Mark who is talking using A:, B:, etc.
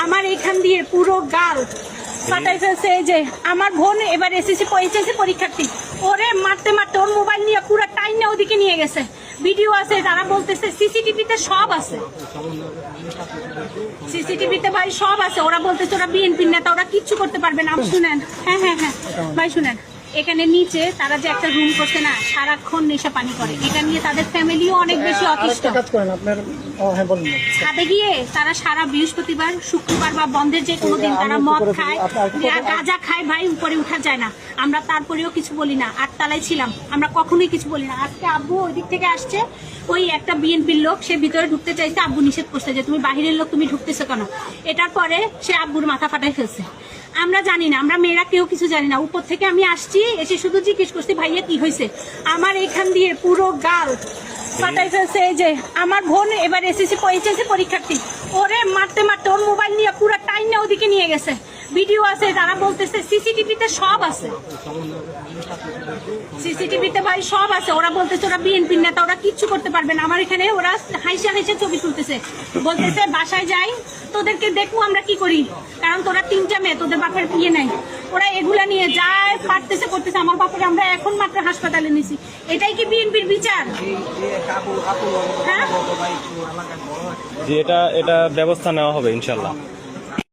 A: আমার এখান দিয়ে পুরো গাল ফাটাই ফেলছে। এই যে আমার বোন এবার এসএসসি পরীক্ষার্থী, ওরে মারতে মারতে ওর মোবাইল নিয়ে পুরো টাইনে ওদিকে নিয়ে গেছে। ভিডিও আছে, তারা বলতেছে সিসিটিভিতে সব আছে, সিসিটিভিতে ভাই সব আছে। ওরা বলতেছে ওরা বিএনপির নেতা, ওরা কিচ্ছু করতে পারবে না। শুনেন, হ্যাঁ হ্যাঁ হ্যাঁ ভাই শুনেন, এখানে নিচে তারা যে একটা রুম করছে না, সারাক্ষণ নেশা পানি করে, এটা নিয়ে তাদের ফ্যামিলিও অনেক বেশি অতিষ্ঠ। ছাদে গিয়ে তারা সারা বৃহস্পতিবার, শুক্রবার বা বন্ধের যে কোনো দিন তারা মদ খায়, গাঁজা খায়, ভাই উপরে উঠা যায় না। আমরা তারপরেও কিছু বলি না, 8 তলায় ছিলাম, আমরা কখনোই কিছু বলি না। আজকে আব্বু ওই দিক থেকে আসছে, ওই একটা বিএনপির লোক, সে ভিতরে ঢুকতে চাইছে, আব্বু নিষেধ করছে যে তুমি বাহিরের লোক, তুমি ঢুকতেছো কেন। এটার পরে সে আব্বুর মাথা ফাটাই ফেলছে। আমরা জানি না, আমরা মেয়েরা কেউ কিছু জানি না। উপর থেকে আমি আসছি, এসে শুধু জিজ্ঞেস করছি ভাইয়া কি হয়েছে। আমার এখান দিয়ে পুরো গাল ফাটাই ফেলছে। এই যে আমার বোন এবার এসএসসি পরীক্ষার্থী, ওরে মারতে মারতে ওর মোবাইল নিয়ে পুরো টাইনে ওদিকে নিয়ে গেছে। ভিডিও আছে, তারা বলতেছে সিসিটিভিতে সব আছে, সিসিটিভিতে ভাই সব আছে। ওরা বলতেছে ওরা বিএনপির নেতা, ওরা কিচ্ছু করতে পারবে না। আমার এখানে ওরা হাইসা হাইসা ছবি তুলতেছে, বলতেছে বাসায় যাই তোদেরকে দেখবো আমরা কি করি, কারণ তোরা 3টা মেয়ে, তোদের বাপের বিয়ে নাই। ওরা এগুলা নিয়ে যায় ফাটতেছে করতেছে। আমার বাপের আমরা এখন মাত্র হাসপাতালে নিছি। এটাই কি বিএনপির বিচার? হ্যাঁ,
B: যে এটা ব্যবস্থা নেওয়া হবে ইনশাল্লাহ।